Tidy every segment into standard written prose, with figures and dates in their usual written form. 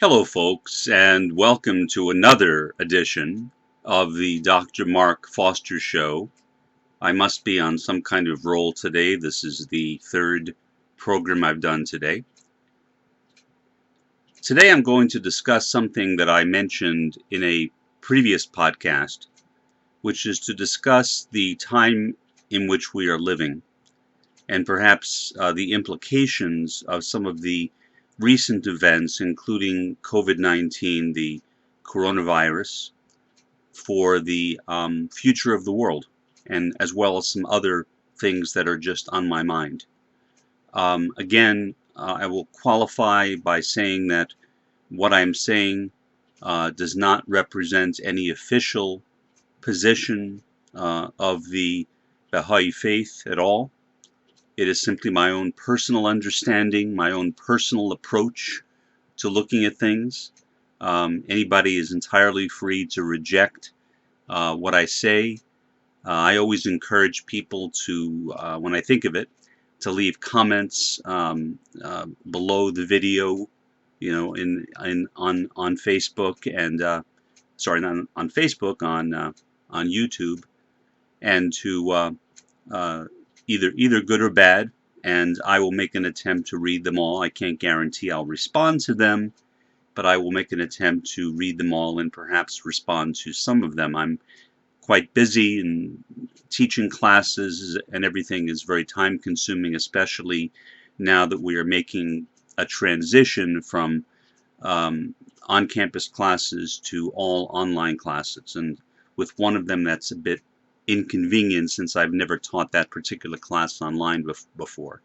Hello, folks, and welcome to another edition of the Dr. Mark Foster Show. I must be on some kind of roll today. This is the third program I've done today. Today I'm going to discuss something that I mentioned in a previous podcast, which is to discuss the time in which we are living and perhaps the implications of some of the recent events, including COVID-19, the coronavirus, for the future of the world, and as well as some other things that are just on my mind. Again, I will qualify by saying that what I'm saying does not represent any official position of the Baha'i faith at all. It is simply my own personal understanding, my own personal approach to looking at things. Anybody is entirely free to reject what I say. I always encourage people to, when I think of it, to leave comments below the video, on Facebook and sorry, not on Facebook, on YouTube, and to either good or bad, and I will make an attempt to read them all. I can't guarantee I'll respond to them, but I will make an attempt to read them all and perhaps respond to some of them. I'm quite busy, and teaching classes and everything is very time consuming, especially now that we are making a transition from on-campus classes to all online classes. And with one of them, that's a bit inconvenient since I've never taught that particular class online before.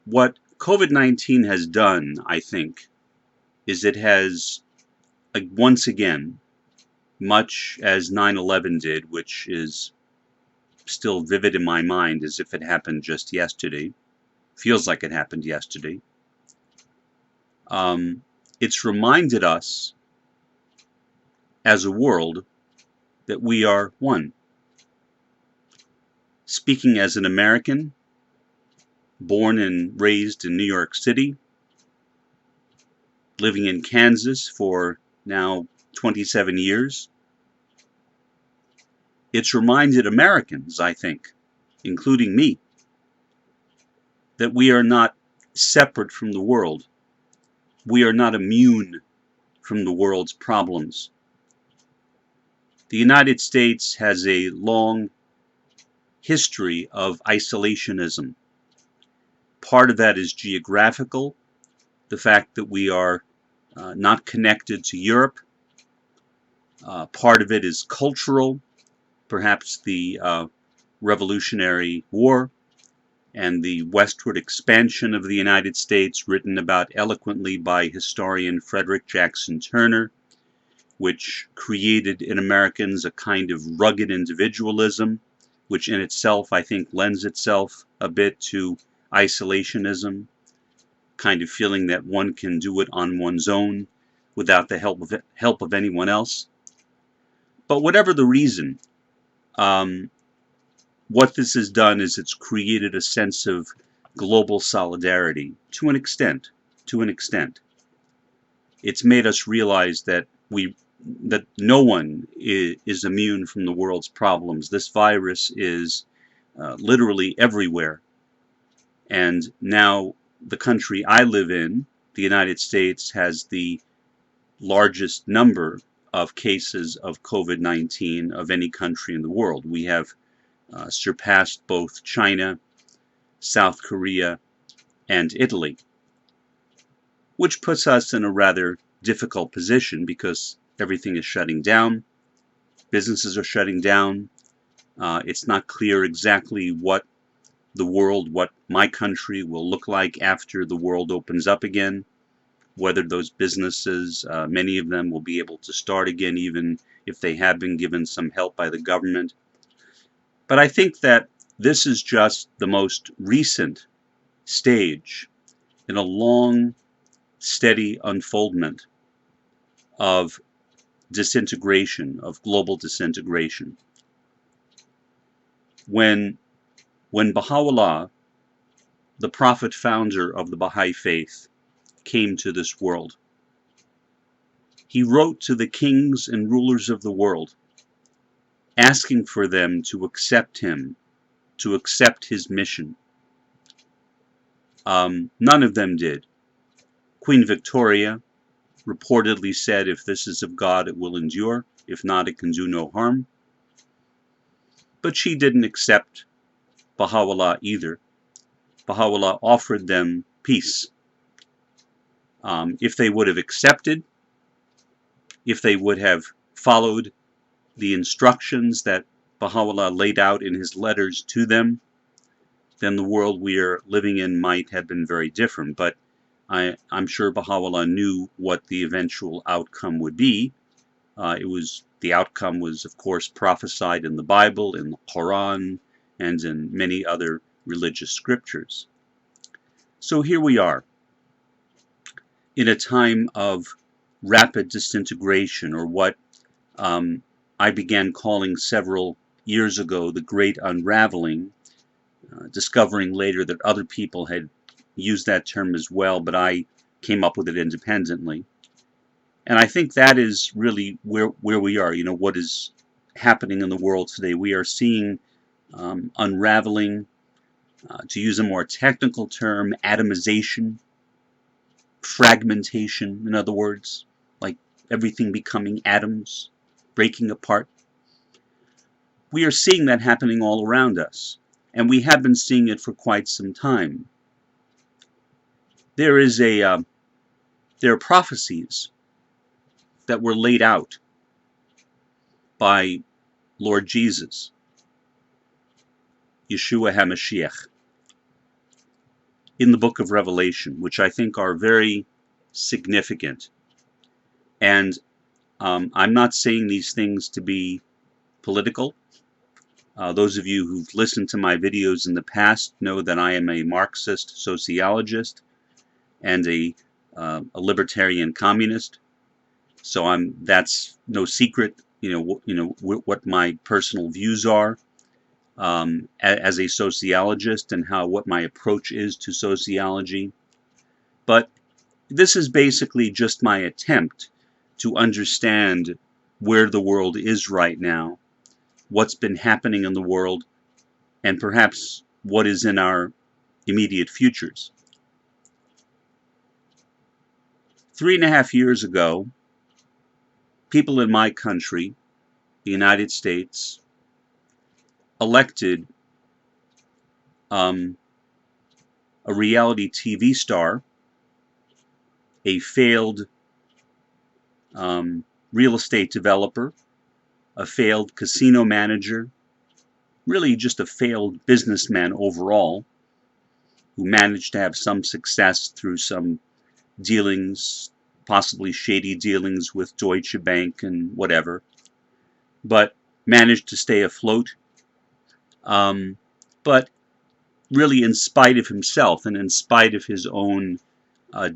What COVID-19 has done, I think, is it has once again, much as 9/11 did, which is still vivid in my mind as if it happened just yesterday, feels like it happened yesterday. It's reminded us as a world that we are one. Speaking as an American, born and raised in New York City, living in Kansas for now 27 years, it's reminded Americans, I think, including me, that we are not separate from the world. We are not immune from the world's problems. The United States has a long history of isolationism. Part of that is geographical, the fact that we are not connected to Europe. Part of it is cultural, perhaps the Revolutionary War and the westward expansion of the United States, written about eloquently by historian Frederick Jackson Turner, which created in Americans a kind of rugged individualism, which in itself, I think, lends itself a bit to isolationism, kind of feeling that one can do it on one's own without the help of anyone else. But whatever the reason, what this has done is it's created a sense of global solidarity to an extent. It's made us realize that no one is immune from the world's problems. This virus is literally everywhere. And now the country I live in, the United States, has the largest number of cases of COVID-19 of any country in the world. We have surpassed both China, South Korea, and Italy, which puts us in a rather difficult position because everything is shutting down, businesses are shutting down. It's not clear exactly what my country will look like after the world opens up again, whether those businesses, many of them, will be able to start again even if they have been given some help by the government. But I think that this is just the most recent stage in a long, steady unfoldment of disintegration, of global disintegration. When Baha'u'llah, the prophet founder of the Baha'i faith, came to this world. He wrote to the kings and rulers of the world, asking for them to accept him, to accept his mission. None of them did. Queen Victoria reportedly said, if this is of God, it will endure. If not, it can do no harm. But she didn't accept Baha'u'llah either. Baha'u'llah offered them peace. If they would have accepted, if they would have followed the instructions that Baha'u'llah laid out in his letters to them, then the world we are living in might have been very different. But I'm sure Baha'u'llah knew what the eventual outcome would be. The outcome was, of course, prophesied in the Bible, in the Quran, and in many other religious scriptures. So here we are, in a time of rapid disintegration, or what I began calling several years ago the Great Unraveling, discovering later that other people had used that term as well, but I came up with it independently. And I think that is really where we are, what is happening in the world today. We are seeing unraveling, to use a more technical term, atomization, fragmentation, in other words, like everything becoming atoms, breaking apart. We are seeing that happening all around us, and we have been seeing it for quite some time. There are prophecies that were laid out by Lord Jesus, Yeshua HaMashiach, in the book of Revelation, which I think are very significant. And I'm not saying these things to be political. Those of you who've listened to my videos in the past know that I am a Marxist sociologist and a libertarian communist. So that's no secret, what my personal views are as a sociologist, and what my approach is to sociology. But this is basically just my attempt to understand where the world is right now, what's been happening in the world, and perhaps what is in our immediate futures. 3.5 years ago, people in my country, the United States, elected a reality TV star, a failed real estate developer, a failed casino manager, really just a failed businessman overall, who managed to have some success through some dealings, possibly shady dealings with Deutsche Bank and whatever, but managed to stay afloat. But really, in spite of himself and in spite of his own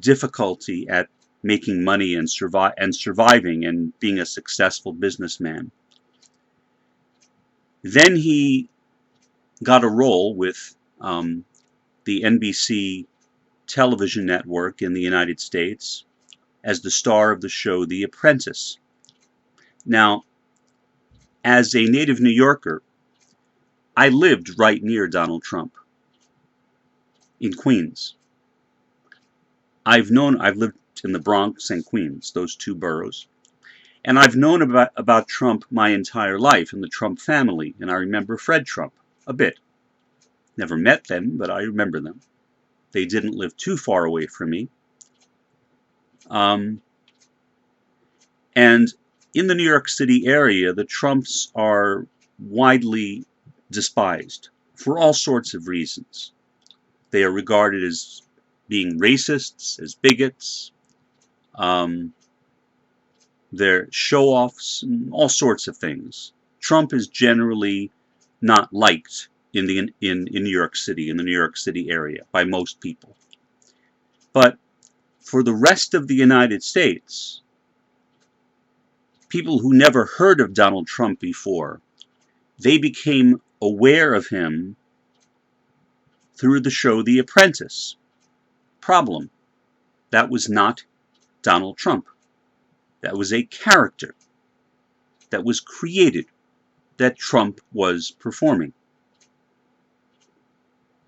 difficulty at making money and surviving and being a successful businessman. Then he got a role with the NBC television network in the United States as the star of the show The Apprentice. Now, as a native New Yorker, I lived right near Donald Trump in Queens. I've lived in the Bronx and Queens, those two boroughs. And I've known about Trump my entire life and the Trump family. And I remember Fred Trump a bit. Never met them, but I remember them. They didn't live too far away from me. And in the New York City area, the Trumps are widely despised for all sorts of reasons. They are regarded as being racists, as bigots. They're show-offs, and all sorts of things. Trump is generally not liked in New York City, in the New York City area, by most people. But for the rest of the United States, people who never heard of Donald Trump before, they became aware of him through the show The Apprentice. Problem: that was not Donald Trump. That was a character that was created, that Trump was performing.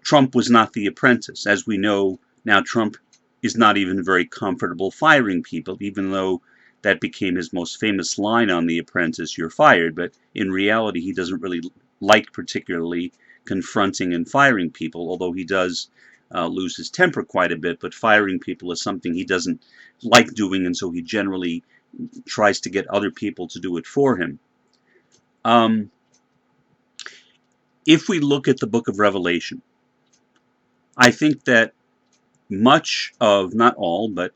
Trump was not The Apprentice. As we know now, Trump is not even very comfortable firing people, even though that became his most famous line on The Apprentice, "You're fired." But in reality, he doesn't really like particularly confronting and firing people, although he does lose his temper quite a bit. But firing people is something he doesn't like doing, and so he generally tries to get other people to do it for him. If we look at the book of Revelation, I think that much of, not all, but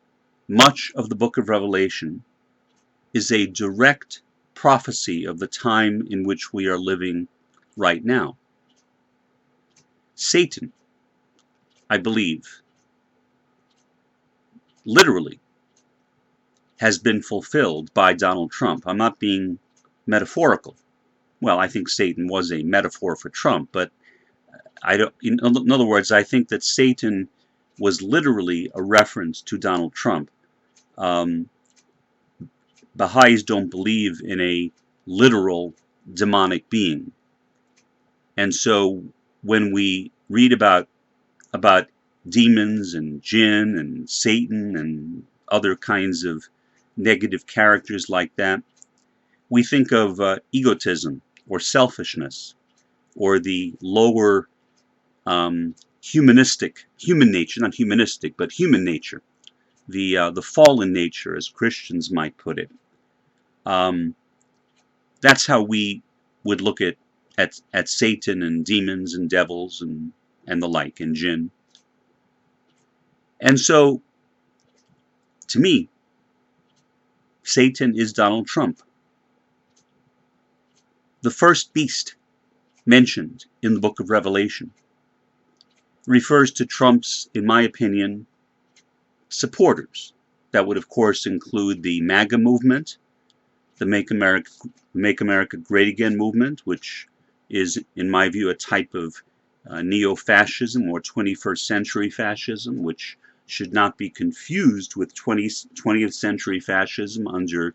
much of the book of Revelation is a direct prophecy of the time in which we are living right now. Satan, I believe, literally has been fulfilled by Donald Trump. I'm not being metaphorical. Well, I think Satan was a metaphor for Trump, but I don't. In other words, I think that Satan was literally a reference to Donald Trump. Baha'is don't believe in a literal demonic being, and so when we read about demons and jinn and Satan and other kinds of negative characters like that, we think of egotism or selfishness or the lower human nature, not humanistic, but human nature, the fallen nature, as Christians might put it. That's how we would look at Satan and demons and devils and the like, and jinn. And so, to me, Satan is Donald Trump. The first beast mentioned in the book of Revelation refers to Trump's, in my opinion, supporters. That would, of course, include the MAGA movement, the Make America Great Again movement, which is, in my view, a type of neo-fascism or 21st century fascism, which should not be confused with 20th century fascism under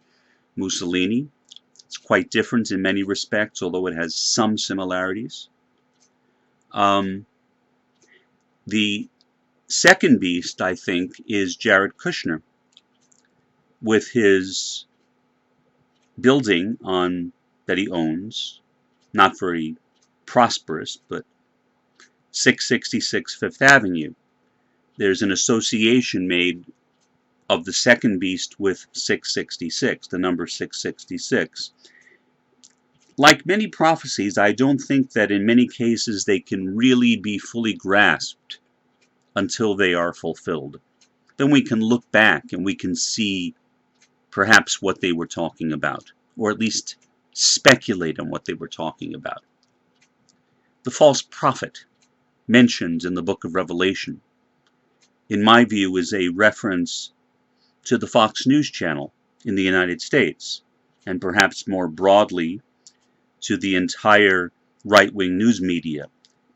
Mussolini. It's quite different in many respects, although it has some similarities. The second beast, I think, is Jared Kushner, with his building that he owns, not very prosperous, but 666 Fifth Avenue. There's an association made of the second beast with 666, the number 666. Like many prophecies, I don't think that in many cases they can really be fully grasped until they are fulfilled. Then we can look back and we can see perhaps what they were talking about, or at least speculate on what they were talking about. The false prophet mentioned in the book of Revelation, in my view, is a reference to the Fox News channel in the United States, and perhaps more broadly to the entire right-wing news media,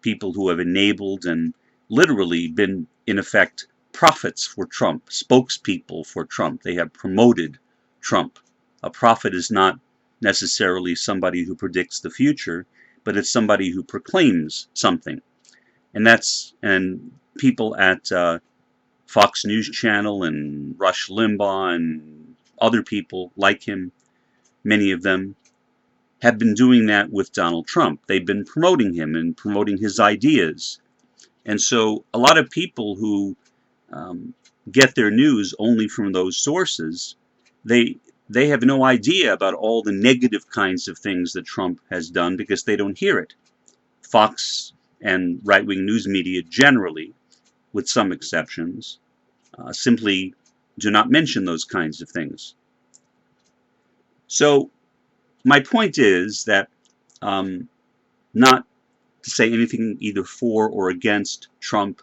people who have enabled and literally been, in effect, prophets for Trump, spokespeople for Trump. They have promoted Trump. A prophet is not necessarily somebody who predicts the future, but it's somebody who proclaims something. And people at Fox News Channel and Rush Limbaugh and other people like him, many of them, have been doing that with Donald Trump. They've been promoting him and promoting his ideas. And so a lot of people who get their news only from those sources, they have no idea about all the negative kinds of things that Trump has done because they don't hear it. Fox and right-wing news media generally, with some exceptions, simply do not mention those kinds of things. So my point is that not to say anything either for or against Trump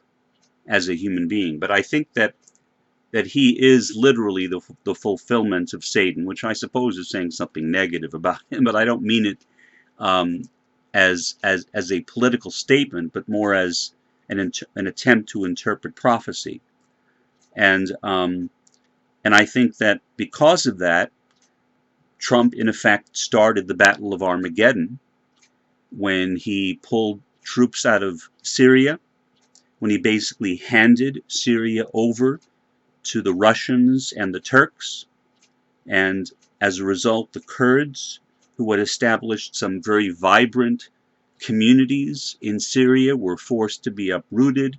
as a human being, but I think that he is literally the fulfillment of Satan, which I suppose is saying something negative about him, but I don't mean it as a political statement, but more as an attempt to interpret prophecy. And I think that because of that, Trump, in effect, started the Battle of Armageddon when he pulled troops out of Syria, when he basically handed Syria over to the Russians and the Turks. And as a result, the Kurds, who had established some very vibrant communities in Syria, were forced to be uprooted,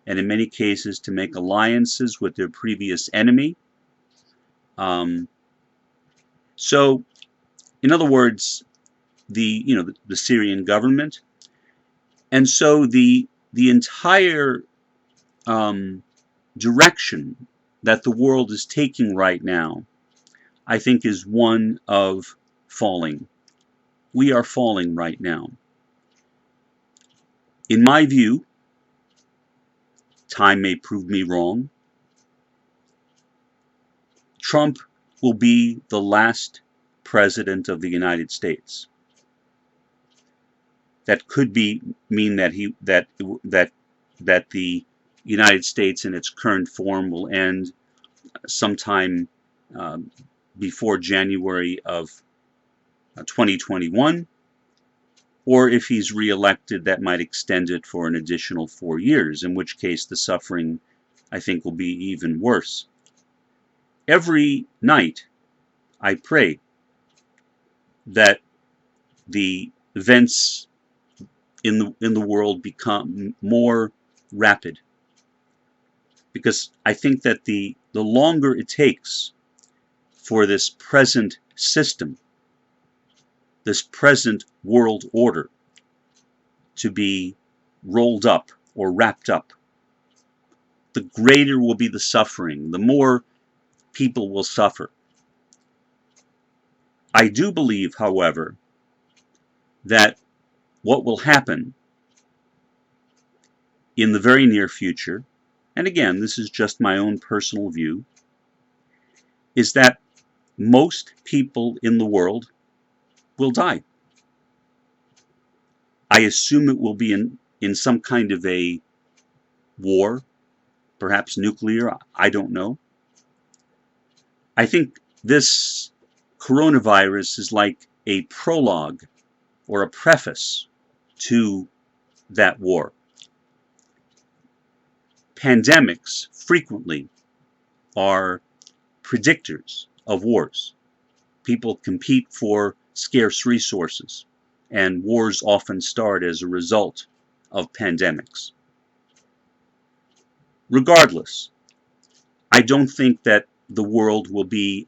and in many cases to make alliances with their previous enemy. So, in other words, the Syrian government, and so the entire direction that the world is taking right now, I think, is one of falling. We are falling right now. In my view, time may prove me wrong, Trump will be the last president of the United States. That could mean that the United States in its current form will end sometime before January of 2021, or if he's reelected, that might extend it for an additional 4 years, in which case the suffering, I think, will be even worse. Every night I pray that the events in the world become more rapid, because I think that the longer it takes for this present system, this present world order, to be rolled up or wrapped up, the greater will be the suffering, the more people will suffer. I do believe, however, that what will happen in the very near future, and again, this is just my own personal view, is that most people in the world will die. I assume it will be in some kind of a war, perhaps nuclear, I don't know. I think this coronavirus is like a prologue or a preface to that war. Pandemics frequently are predictors of wars. People compete for scarce resources, and wars often start as a result of pandemics. Regardless, I don't think that the world will be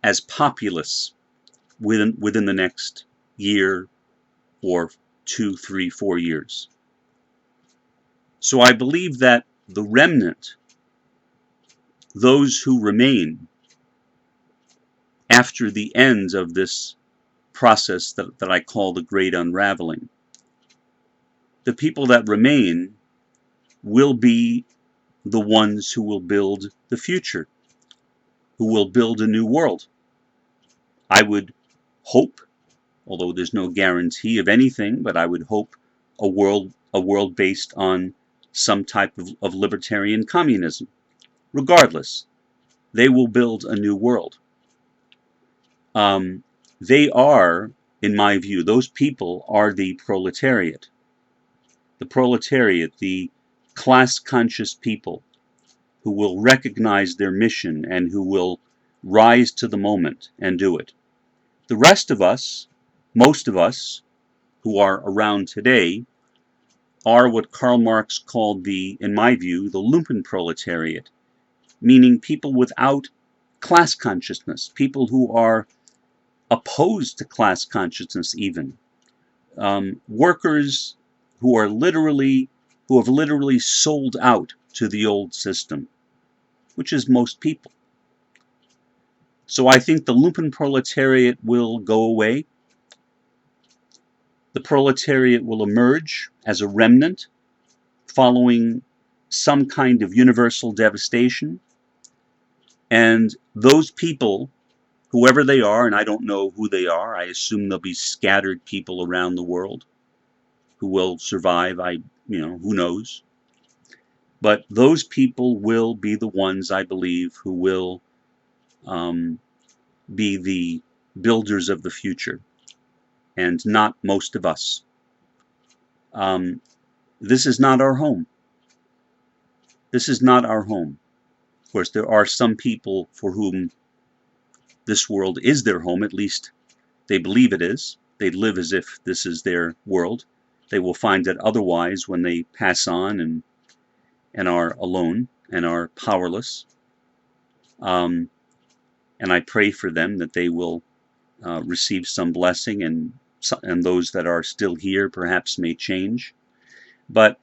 as populous within the next year or 2, 3, 4 years. So I believe that the remnant, those who remain after the end of this process that I call the Great Unraveling, the people that remain will be the ones who will build the future, who will build a new world. I would hope, although there's no guarantee of anything, but I would hope a world based on some type of libertarian communism. Regardless, they will build a new world. They are, in my view, those people are the proletariat. The proletariat, the class-conscious people who will recognize their mission and who will rise to the moment and do it. The rest of us, most of us, who are around today, are what Karl Marx called in my view, the lumpenproletariat, meaning people without class consciousness, people who are opposed to class consciousness even, workers who have literally sold out to the old system, which is most people. So I think the lumpenproletariat will go away. The proletariat will emerge as a remnant following some kind of universal devastation. And those people, whoever they are, and I don't know who they are, I assume they'll be scattered people around the world who will survive. I who knows? But those people will be the ones, I believe, who will um, be the builders of the future, and not most of us. Um, this is not our home. This is not our home. Of course, there are some people for whom this world is their home, at least they believe it is. They live as if this is their world. They will find that otherwise when they pass on and are alone and are powerless. Um, and I pray for them that they will receive some blessing, and those that are still here perhaps may change. But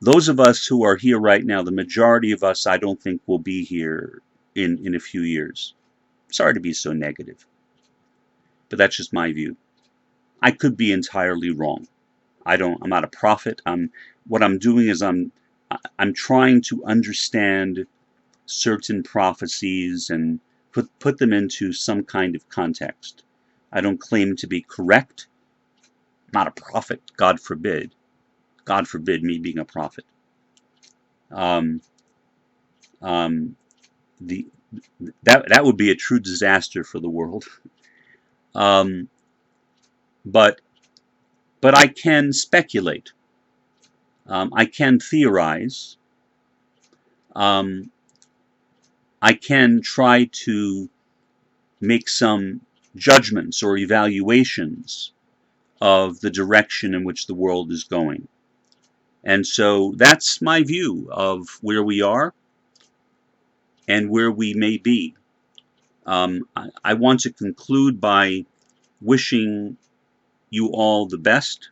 those of us who are here right now, the majority of us, I don't think will be here in a few years. Sorry to be so negative, but that's just my view. I could be entirely wrong. I'm not a prophet. What I'm doing is I'm trying to understand certain prophecies and put them into some kind of context. I don't claim to be correct. I'm not a prophet, God forbid. God forbid me being a prophet. Um, um, the that would be a true disaster for the world. Um, but I can speculate. I can theorize. Um, I can try to make some judgments or evaluations of the direction in which the world is going. And so that's my view of where we are and where we may be. I want to conclude by wishing you all the best.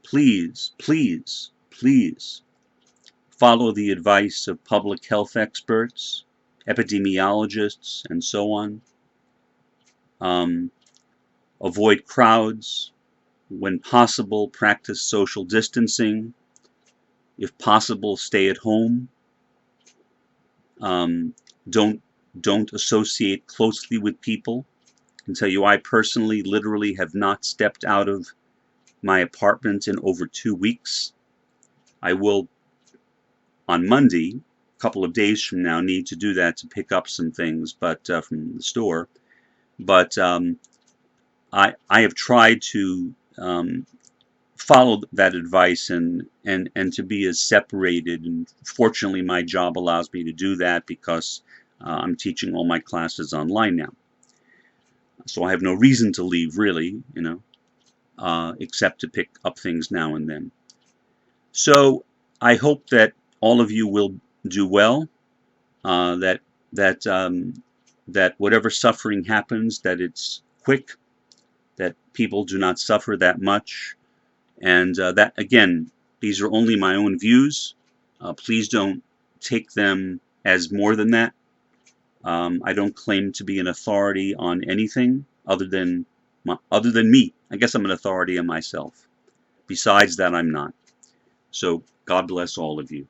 Please, please, please follow the advice of public health experts, epidemiologists, and so on. Avoid crowds. When possible, practice social distancing. If possible, stay at home. Um, don't associate closely with people. I can tell you I personally literally have not stepped out of my apartment in over 2 weeks. I will on Monday, a couple of days from now, need to do that to pick up some things, but from the store. But I have tried to follow that advice and to be as separated. And fortunately, my job allows me to do that because I'm teaching all my classes online now. So I have no reason to leave, really, except to pick up things now and then. So I hope that all of you will do well. That that that whatever suffering happens, that it's quick, that people do not suffer that much, and that again, these are only my own views. Please don't take them as more than that. I don't claim to be an authority on anything other than me. I guess I'm an authority on myself. Besides that, I'm not. So God bless all of you.